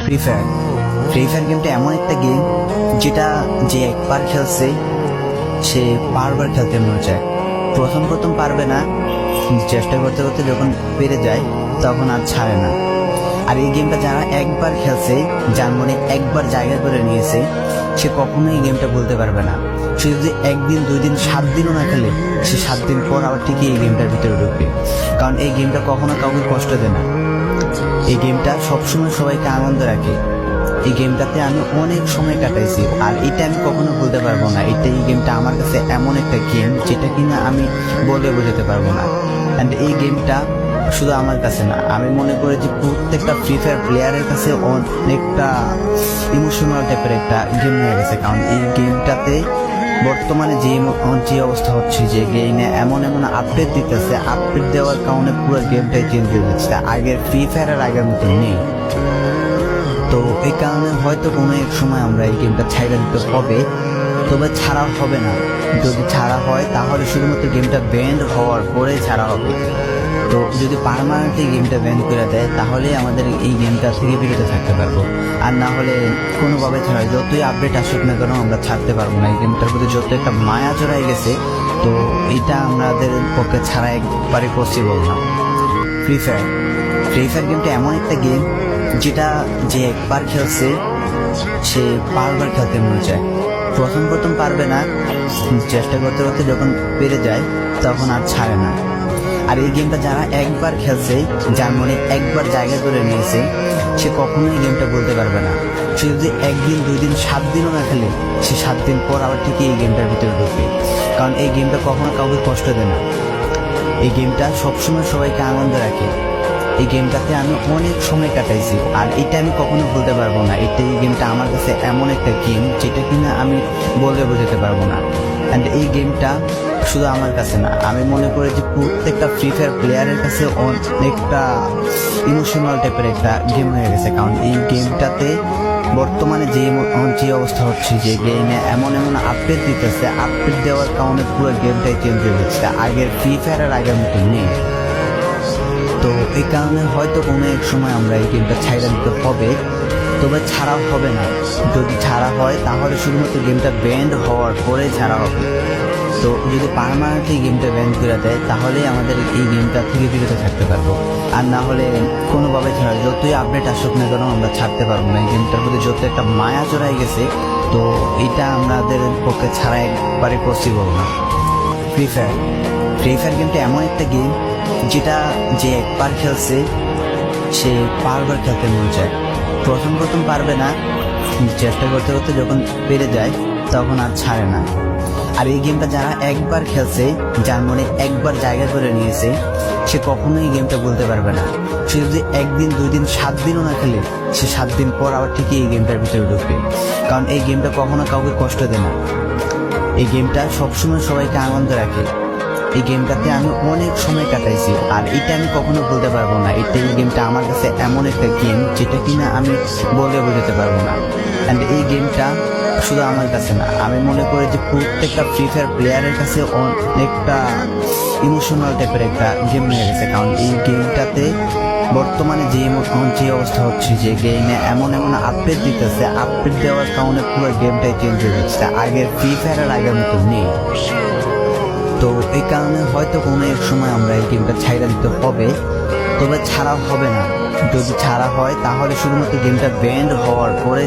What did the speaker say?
Free fire গেমটা এমন একটা গেম যেটা যে একবার খেলছে সে বারবার খেলতে মনে চায়। প্রথম প্রথম পারবে না, চেষ্টা করতে করতে যখন পেরে যায় তখন আর ছাড়ে না। আর এই গেমটা যারা একবার খেলছে, যার মনে একবার জায়গা করে নিয়েছে, সে কখনোই এই গেমটা বলতে পারবে না। সে যদি একদিন, 2 দিন, 7 দিনও না খেলে, সে 7 দিন পর আবার ঠিকই এই গেমটার ভিতরে ঢুকবে। কারণ এই গেমটা কখনো কাউকে কষ্ট দেয় না। এই গেমটা সবসময় সবাইকে আনন্দ রাখে। এই গেমটাতে আমি অনেক সময় কাটাইছি, আর এটা আমি কখনো বলতে পারবো না। এই গেমটা আমার কাছে এমন একটা গেম যেটা কিনা আমি বলে বোঝাতে পারবো না। অ্যান্ড এই গেমটা শুধু আমার কাছে না, আমি মনে করি যে প্রত্যেকটা ফ্রি ফায়ার প্লেয়ারের কাছে অনেকটা ইমোশনাল টাইপের একটা গেম হয়ে গেছে। কারণ এই গেমটাতে বর্তমানে যে অবস্থা হচ্ছে, যে গেমে এমন আপডেট দিতেছে, আপডেট দেওয়ার কারণে পুরো গেমটাই চেঞ্জ হয়ে যাচ্ছে। আগের ফ্রি ফায়ার আর আগের মতো নেই। তো এই কারণে হয়তো কোনো এক সময় আমরা এই গেমটা ছাইড়া দিতে হবে, তবে ছাড়া হবে না। যদি ছাড়া হয় তাহলে শুধুমাত্র গেমটা ব্যান্ড হওয়ার পরে ছাড়া হবে। তো যদি পার্মানেন্টলি গেমটা ব্যান করে দেয় তাহলে আমাদের এই গেমটা থেকে বিরত থাকতে পারবো। আর না হলে কোনোভাবে ছাড়া, যতই আপডেট আসুক না কেন আমরা ছাড়তে পারবো না। এই গেমটার প্রতি যত একটা মায়া জড়াই গেছে, তো এটা আমাদের পক্ষে ছাড়া একবারে পসিবল না। ফ্রি ফায়ার গেমটা এমন একটা গেম যেটা যে একবার খেলছে সে বারবার খেলতে মনে চায়। প্রথম প্রথম পারবে না, চেষ্টা করতে করতে যখন পেরে যায় তখন আর ছাড়ে না। আর এই গেমটা যারা একবার খেলছে, যার মনে একবার জায়গা করে নিয়েছে, সে কখনোই এই গেমটা বলতে পারবে না। সে যদি একদিন, 2 দিন, 7 দিনও না খেলে, সে 7 দিন পর আবার ঠিকই এই গেমটার ভিতরে ঢুকবে। কারণ এই গেমটা কখনো কাউকে কষ্ট দেয় না। এই গেমটা সবসময় সবাইকে আনন্দ রাখে। এই গেমটাতে আমি অনেক সময় কাটাইছি, আর এটা আমি কখনো বলতে পারবো না। এই গেমটা আমার কাছে এমন একটা গেম যেটা কিনা আমি বলে বোঝাতে পারবো না। অ্যান্ড এই গেমটা শুধু আমার কাছে না, আমি মনে করি যে প্রত্যেকটা ফ্রি ফায়ার প্লেয়ারের কাছে অনেকটা ইমোশনাল টাইপের একটা গেম হয়ে গেছে। কারণ এই গেমটাতে বর্তমানে যে অবস্থা হচ্ছে, যে গেমে এমন আপডেট দিতেছে, আপডেট দেওয়ার কারণে পুরো গেমটাই চেঞ্জ হয়ে যাচ্ছে। আগের ফ্রি ফায়ার আর আগের মতো নেই। তো এই কারণে হয়তো কোনো এক সময় আমরা এই গেমটা ছাইড়া দিতে হবে, তবে ছাড়া হবে না। যদি ছাড়া হয় তাহলে শুধুমাত্র গেমটা ব্যান্ড হওয়ার পরে ছাড়া হবে। তো যদি পার্মানেন্টলি গেমটা ব্যান করে দেয় তাহলে আমাদের এই গেমটা থেকে বিরত থাকতে পারবো। আর না হলে কোনোভাবে ছাড়া, যতই আপডেট আসুক না কেন আমরা ছাড়তে পারবো না। এই গেমটার প্রতি যত একটা মায়া জড়াই গেছে, তো এটা আমাদের পক্ষে ছাড়া একবারে পসিবল না। ফ্রি ফায়ার গেমটা এমন একটা গেম যেটা যে একবার খেলছে সে বারবার খেলতে মনে চায়। প্রথম প্রথম পারবে না, চেষ্টা করতে করতে যখন পেরে যায় তখন আর ছাড়ে না। আর এই গেমটা যারা একবার খেলছে, যার মনে একবার জায়গা করে নিয়েছে, সে কখনোই এই গেমটা বলতে পারবে না। সে যদি একদিন, 2 দিন, 7 দিনও না খেলে, সে 7 দিন পর আবার ঠিকই এই গেমটার ভিতরে ঢুকবে। কারণ এই গেমটা কখনো কাউকে কষ্ট দেয় না। এই গেমটা সবসময় সবাইকে আনন্দ রাখে। এই গেমটাতে আমি অনেক সময় কাটাইছি, আর এটা আমি কখনো বলতে পারবো না। এই গেমটা আমার কাছে এমন একটা গেম যেটা কিনা আমি বলে বোঝাতে পারবো না। অ্যান্ড এই গেমটা শুধু আমার কাছে না, আমি মনে করি যে প্রত্যেকটা ফ্রি ফায়ার প্লেয়ারের কাছে অনেকটা ইমোশনাল টাইপের একটা গেম হয়ে গেছে। কারণ এই গেমটাতে বর্তমানে যে অবস্থা হচ্ছে, যে গেমে এমন আপডেট দিতেছে, আপডেট দেওয়ার কারণে পুরো গেমটাই চেঞ্জ হয়ে যাচ্ছে। আগের ফ্রি ফায়ার আর আগের মতো নেই। তো এই কারণে হয়তো কোনো এক সময় আমরা এই গেমটা ছাইড়া দিতে হবে, তবে ছাড়া হবে না। যদি ছাড়া হয় তাহলে শুধুমাত্র গেমটা ব্যান্ড হওয়ার পরে